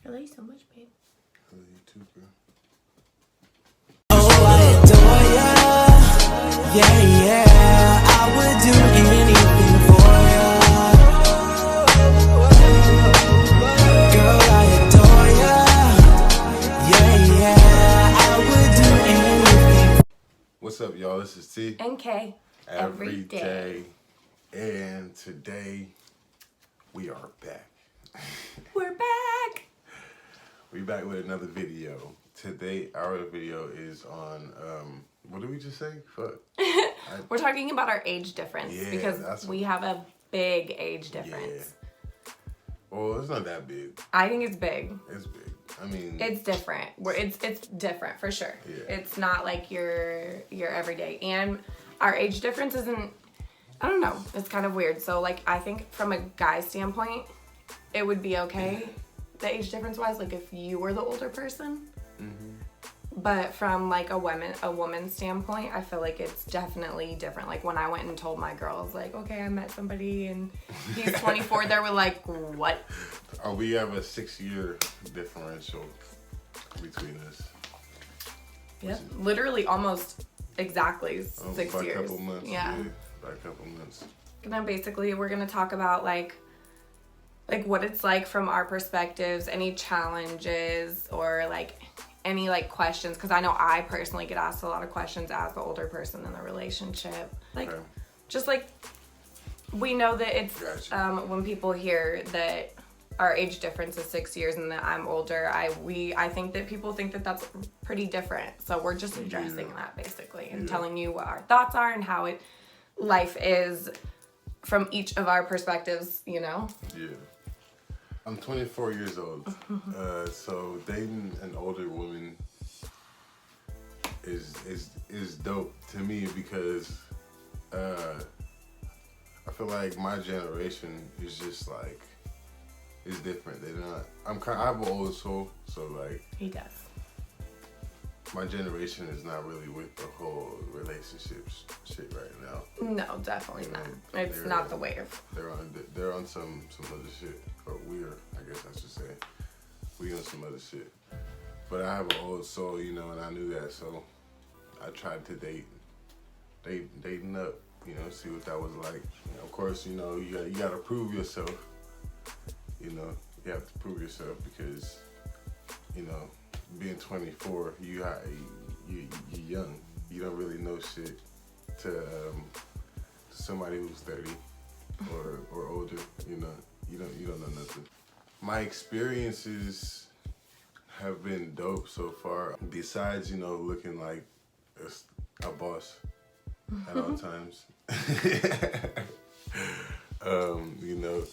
I love you so much, babe. I love you too, girl. Oh, I adore ya. Yeah, yeah. I would do anything for ya. Girl, I adore ya. Yeah, yeah. I would do anything. What's up, y'all? This is T. And K. Every day. And today, we are back. We're back. We back with another video. Today, our video is on, what did we just say? Fuck. We're talking about our age difference because we have a big age difference. Yeah. Well, it's not that big. I think it's big. It's big. I mean, it's different. It's different for sure. Yeah. It's not like your everyday. And our age difference isn't, I don't know, it's kind of weird. So like I think from a guy standpoint, it would be okay, the age difference wise, like if you were the older person. Mm-hmm. But from like a woman's standpoint, I feel like it's definitely different. Like when I went and told my girls, like, okay, I met somebody and he's 24, they were like, what? Oh, we have a 6-year differential between us. Yep, literally almost exactly 6 years. By a couple months. Yeah. By a couple months. And then basically we're gonna talk about like what it's like from our perspectives, any challenges or like any like questions, because I know I personally get asked a lot of questions as the older person in the relationship. Like just like we know that it's when people hear that our age difference is 6 years and that I'm older, I think that people think that that's pretty different. So we're just addressing that basically and telling you what our thoughts are and how life is from each of our perspectives, you know? Yeah. I'm 24 years old. So dating an older woman is dope to me because I feel like my generation is just like, it's different. I have an old soul, so like. He does. My generation is not really with the whole relationships shit right now. No, definitely not. It's not the wave. They're on some other shit, or we're, I guess I should say. We on some other shit. But I have an old soul, you know, and I knew that, so I tried to dating up, you know, see what that was like. You know, of course, you know, you gotta prove yourself. You know, you have to prove yourself because, you know, being 24, you're young. You don't really know shit to somebody who's 30 or older. You know, you don't know nothing. My experiences have been dope so far. Besides, you know, looking like a boss at all times. You know.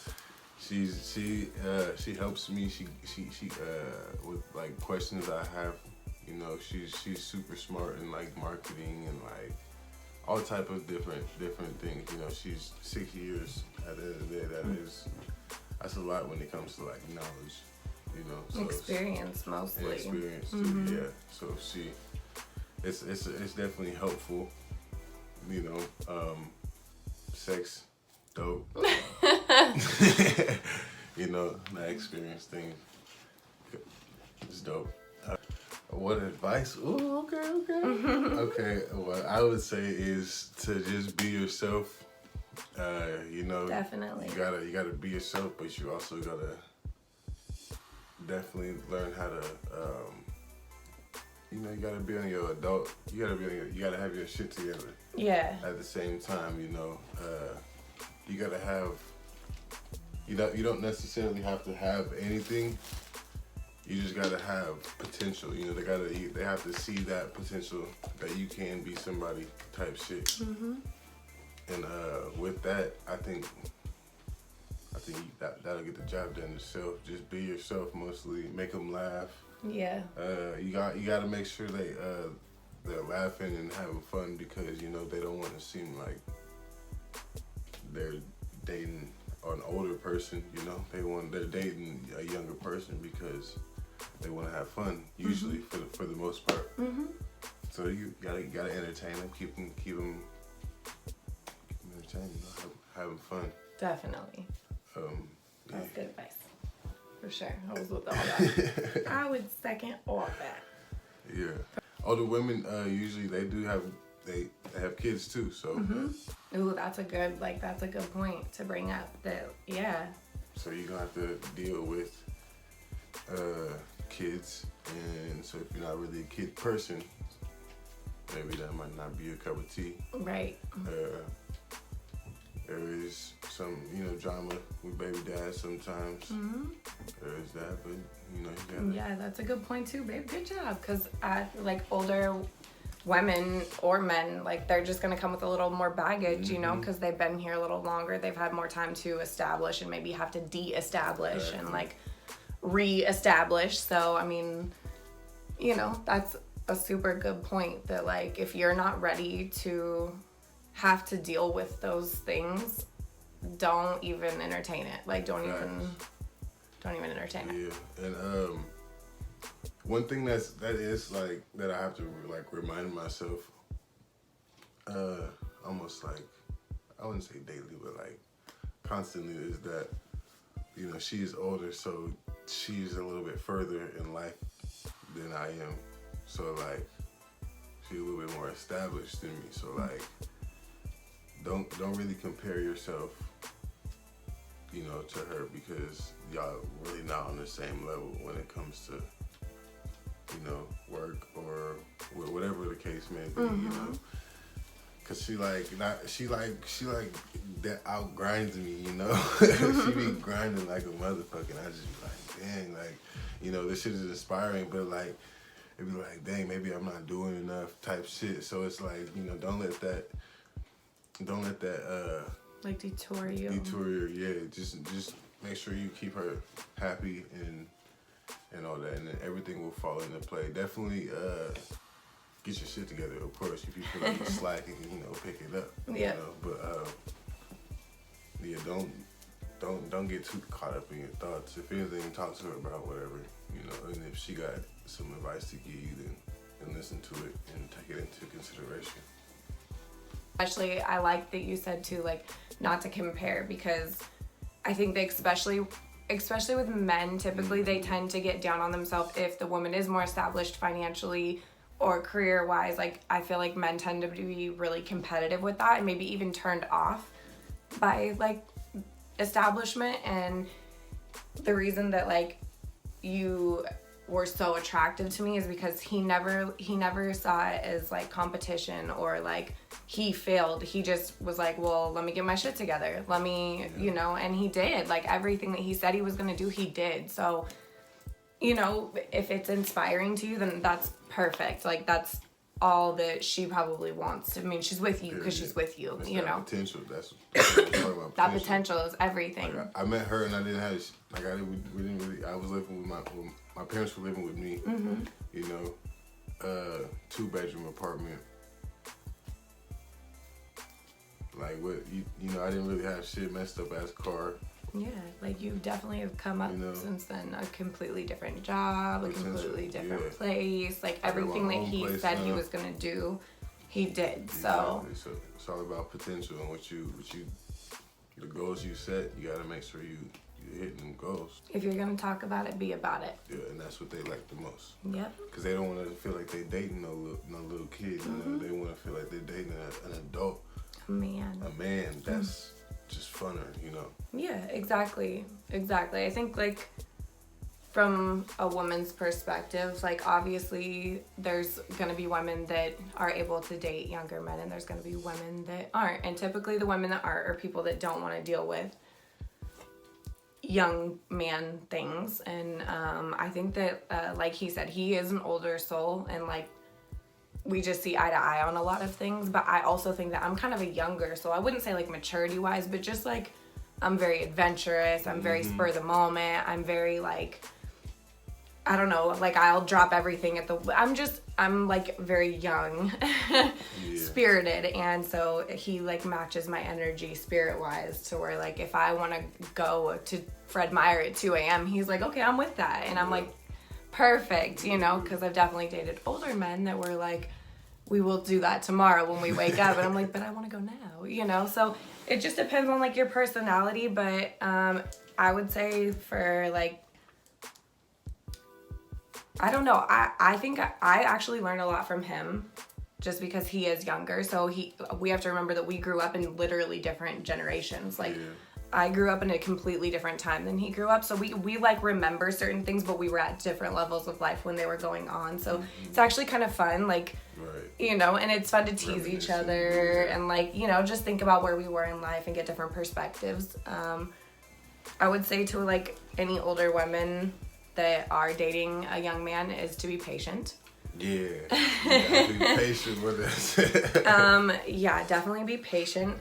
She helps me. She with like questions I have. You know, she's super smart in like marketing and like all type of different things. You know, she's 6 years at the end of the day. That's a lot when it comes to like knowledge. You know, so experience mostly. Experience too, yeah. So it's definitely helpful. You know, sex. Dope. You know, that experience thing is dope. What advice? Ooh, okay. Okay, what I would say is to just be yourself. You know, definitely. You gotta be yourself, but you also gotta definitely learn how to. You know, you gotta be on your adult. You gotta have your shit together. Yeah. At the same time, you know. You gotta have, you don't necessarily have to have anything. You just gotta have potential. You know, they have to see that potential that you can be somebody type shit. Mm-hmm. And with that, I think that'll get the job done yourself. Just be yourself mostly. Make them laugh. Yeah. You gotta make sure they're laughing and having fun because you know they don't want to seem like they're dating an older person, you know. They're dating a younger person because they want to have fun. Usually, for the most part. Mm-hmm. So you gotta entertain them, keep them entertained, you know, having fun. Definitely. Yeah. That's good advice. for sure. I was with all that. I would second all that. Yeah. Older women usually they have kids too. So. Mm-hmm. Ooh, that's a good point to bring up. That yeah. So you're gonna have to deal with kids, and so if you're not really a kid person, maybe that might not be your cup of tea. Right. There is some, drama with baby dads sometimes. Mm-hmm. There is that, but you gotta... Yeah, that's a good point too, babe. Good job. Because older women or men, they're just gonna come with a little more baggage, because they've been here a little longer. They've had more time to establish and maybe have to de-establish and re-establish. So I mean, that's a super good point. That if you're not ready to have to deal with those things, don't even entertain it. Don't even entertain it. Yeah, and one thing that is that I have to remind myself, almost I wouldn't say daily, but constantly, is that she is older, so she's a little bit further in life than I am. So she's a little bit more established than me. So don't really compare yourself, to her, because y'all really not on the same level when it comes to, work or whatever the case may be, Cause she that out grinds me, She be grinding like a motherfucker, and I just be dang, this shit is inspiring, but it'd be dang, maybe I'm not doing enough type shit. So it's don't let that detour you. Yeah. Just make sure you keep her happy and all that, and then everything will fall into play. Definitely get your shit together, of course. If you feel like you're slacking, pick it up. Yeah. But yeah, don't get too caught up in your thoughts. If anything, talk to her about whatever, and if she got some advice to give you, then listen to it and take it into consideration. Especially, I like that you said too, not to compare, because I think that especially with men, typically they tend to get down on themselves if the woman is more established financially or career-wise. I feel like men tend to be really competitive with that, and maybe even turned off by establishment. And the reason that you were so attractive to me is because he never saw it as competition or he failed. He just was well, let me get my shit together. Let me, and he did. Everything that he said he was going to do, he did. So, if it's inspiring to you, then that's perfect. That's all that she probably wants. I mean, she's with you because she's with you, That's potential. That's what I'm talking about. That potential is everything. I met her and I didn't have, we didn't really, I was living with my parents were living with me, 2-bedroom apartment. I didn't really have shit, messed up ass car. Yeah, you definitely have come up since then. A completely different job, a completely different place. Everything that he said he was gonna do, he did. So it's all about potential and the goals you set. You gotta make sure you're hitting them goals. If you're gonna talk about it, be about it. Yeah, and that's what they like the most. Yep. Because they don't want to feel like they're dating no little kid. They want to feel like they're dating an adult. A man that's just funner, Yeah, exactly. I think from a woman's perspective, obviously there's gonna be women that are able to date younger men, and there's gonna be women that aren't. And typically the women that aren't are people that don't want to deal with young man things. And I think that like he said, he is an older soul, and we just see eye to eye on a lot of things. But I also think that I'm kind of a younger, so I wouldn't say maturity wise, but just I'm very adventurous. I'm very spur of the moment. I'm very I don't know, I'll drop everything at the, I'm very young, spirited. And so he matches my energy spirit wise to where if I want to go to Fred Meyer at 2 a.m., he's okay, I'm with that. And I'm perfect, because I've definitely dated older men that were we will do that tomorrow when we wake up. And I'm but I want to go now, So it just depends on your personality. But I would say for I don't know. I think I actually learned a lot from him just because he is younger. So we have to remember that we grew up in literally different generations. Like, I grew up in a completely different time than he grew up. So we like remember certain things, but we were at different levels of life when they were going on. So it's actually kind of fun, like, you know, and it's fun to tease each other and, like, you know, just think about where we were in life and get different perspectives. I would say to, like, any older women that are dating a young man is to be patient. Yeah, be patient with us. Yeah, definitely be patient,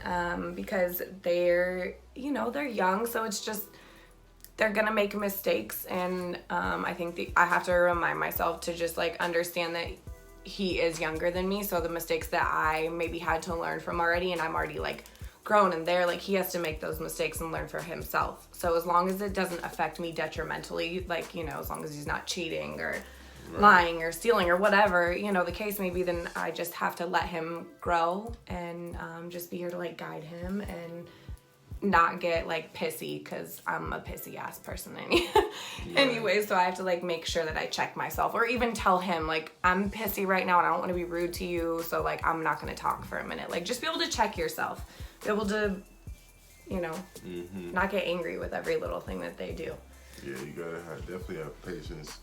because they're young, so it's just, they're gonna make mistakes, and I think I have to remind myself to just, like, understand that he is younger than me, so the mistakes that I maybe had to learn from already, and I'm already, like, grown and there, like, he has to make those mistakes and learn for himself. So as long as it doesn't affect me detrimentally, like, you know, as long as he's not cheating or lying or stealing or whatever, you know, the case may be, then I just have to let him grow and just be here to, like, guide him and not get, like, pissy, because I'm a pissy ass person anyway, so I have to, like, make sure that I check myself, or even tell him, like, I'm pissy right now and I don't want to be rude to you, so, like, I'm not going to talk for a minute. Like, just be able to check yourself, be able to, you know, not get angry with every little thing that they do. Yeah, you gotta definitely have patience.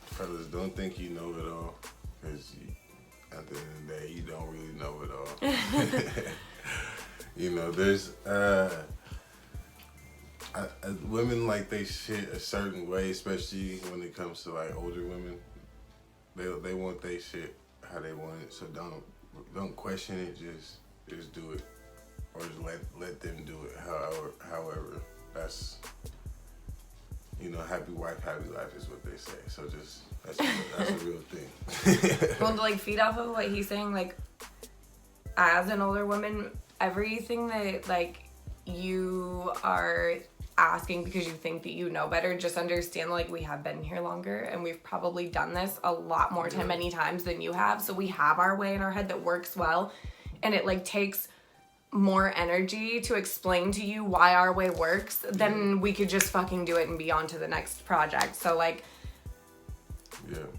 Fellas, don't think you know it all, because at the end of the day, you don't really know it all. You know, there's women, like, they shit a certain way, especially when it comes to, like, older women. They want their shit how they want it, so don't question it. Just do it, or just let them do it. However, that's, you know, happy wife, happy life is what they say. So just that's a real thing. Well, to, like, feed off of what he's saying, like, as an older woman, everything that, like, you are asking because you think that you know better, just understand, like, we have been here longer and we've probably done this a lot more many times than you have. So we have our way in our head that works well, and it, like, takes more energy to explain to you why our way works than we could just fucking do it and be on to the next project. So, like,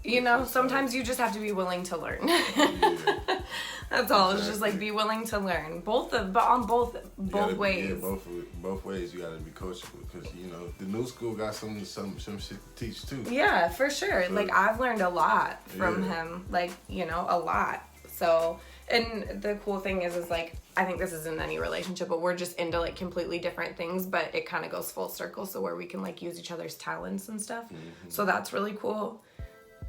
you know, sometimes you just have to be willing to learn. That's all. It's just, like, be willing to learn. Both ways. Both ways you gotta be coachable, because, you know, the new school got some shit to teach too. Yeah, for sure. So, like, I've learned a lot from him. Like, you know, a lot. So, and the cool thing is like, I think this is in any relationship, but we're just into, like, completely different things, but it kind of goes full circle, so where we can, like, use each other's talents and stuff. So that's really cool,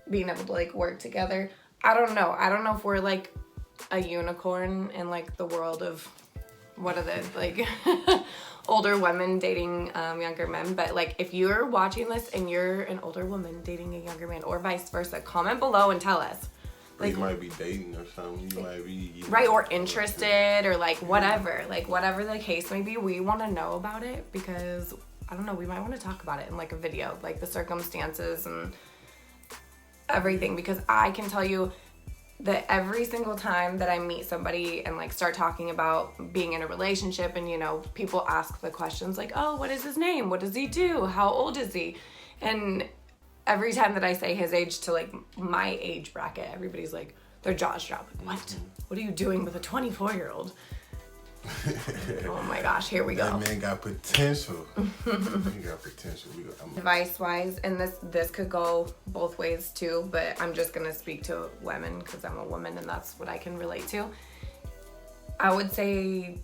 being able to, like, work together. I don't know if we're, like, a unicorn in, like, the world of, what are the, like, older women dating younger men, but, like, if you're watching this and you're an older woman dating a younger man, or vice versa, comment below and tell us. Like, you might be dating or something. You might be right, or interested, or, like, whatever. Like, whatever the case may be, we want to know about it, because, I don't know, we might want to talk about it in, like, a video, like, the circumstances and everything, because I can tell you that every single time that I meet somebody and, like, start talking about being in a relationship, and, you know, people ask the questions like, oh, what is his name? What does he do? How old is he? And every time that I say his age to, like, my age bracket, everybody's like, their jaws drop. What? What are you doing with a 24-year-old? Oh my gosh, here we go. That man got potential. He got potential. Advice-wise, and this could go both ways too, but I'm just gonna speak to women because I'm a woman and that's what I can relate to. I would say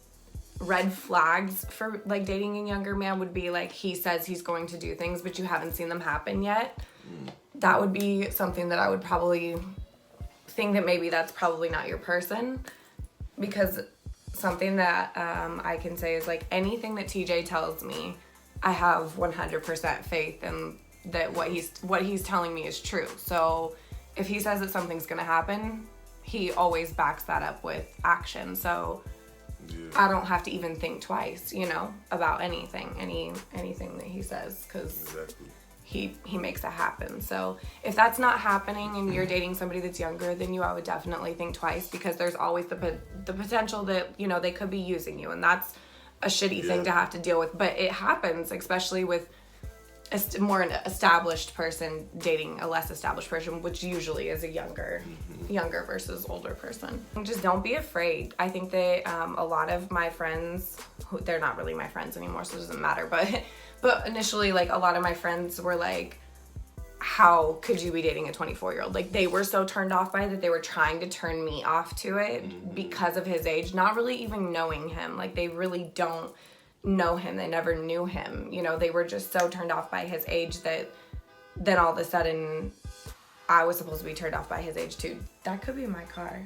red flags for, like, dating a younger man would be, like, he says he's going to do things, but you haven't seen them happen yet. That would be something that I would probably think that maybe that's probably not your person, because something that I can say is, like, anything that TJ tells me, I have 100% faith in that what he's telling me is true. So if he says that something's gonna happen, he always backs that up with action. So I don't have to even think twice, you know, about anything that he says, because he makes it happen. So if that's not happening and you're dating somebody that's younger than you, I would definitely think twice, because there's always the potential that, you know, they could be using you, and that's a shitty thing to have to deal with. But it happens, especially with more an established person dating a less established person, which usually is a younger versus older person. Just don't be afraid. I think that a lot of my friends, they're not really my friends anymore, so it doesn't matter, but initially, like, a lot of my friends were like, how could you be dating a 24-year-old? Like, they were so turned off by it that they were trying to turn me off to it because of his age, not really even knowing him. Like, they really don't know him. They never knew him. You know, they were just so turned off by his age that then all of a sudden I was supposed to be turned off by his age too. That could be my car.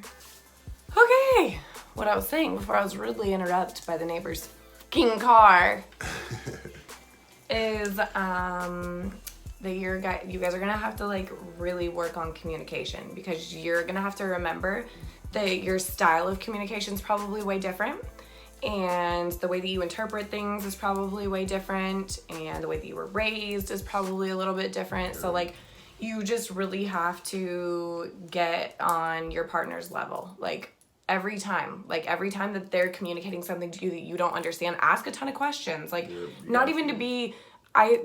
Okay. What I was saying before I was rudely interrupted by the neighbor's fucking car is that you guys are gonna have to like really work on communication, because you're gonna have to remember that your style of communication is probably way different, and the way that you interpret things is probably way different, and the way that you were raised is probably a little bit different. So like, you just really have to get on your partner's level. Like, every time that they're communicating something to you that you don't understand, ask a ton of questions. Like, not even to be, I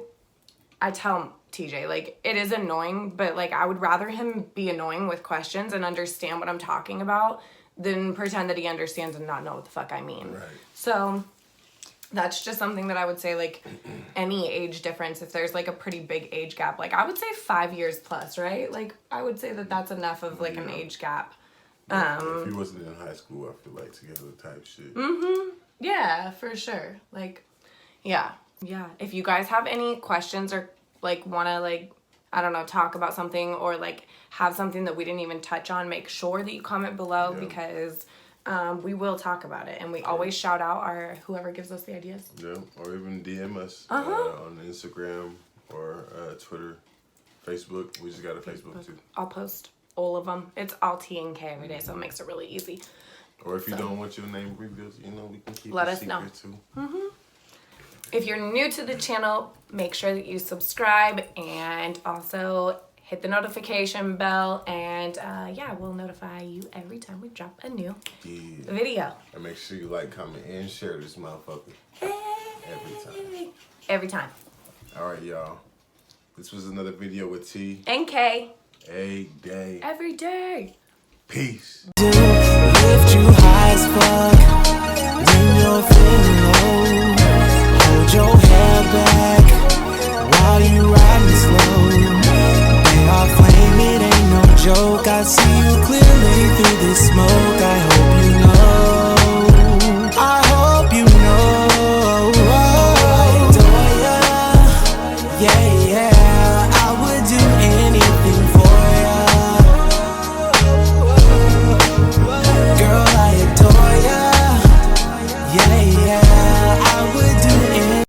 tell TJ, like, it is annoying, but like, I would rather him be annoying with questions and understand what I'm talking about than pretend that he understands and not know what the fuck I mean. Right. So that's just something that I would say, like, any age difference, if there's like a pretty big age gap, like, I would say 5 years plus, right? Like, I would say that that's enough of like an age gap. If he wasn't in high school, I feel like together type shit. Yeah, for sure. Like, yeah. If you guys have any questions or like want to, like, I don't know, talk about something or like have something that we didn't even touch on, make sure that you comment below, because we will talk about it, and we always shout out whoever gives us the ideas. Yeah, or even DM us on Instagram or Twitter, Facebook. We just got a Facebook too. I'll post all of them. It's all T and K every day, so it makes it really easy. Or if you don't want your name revealed, you know, we can keep Let it us secret know. too. If you're new to the channel, make sure that you subscribe and also hit the notification bell, and we'll notify you every time we drop a new video. And make sure you like, comment, and share this motherfucker. Every time. All right, y'all. This was another video with T. And K. A day. Every day. Peace. Lift you high as fuck when you're feeling low. Hold your hair back while you riding slow. They are flame, it ain't no joke. I see you clearly through the smoke. I hope you know. I hope you know. I adore ya. Yeah. I would do anything for ya. Girl, I adore ya. Yeah.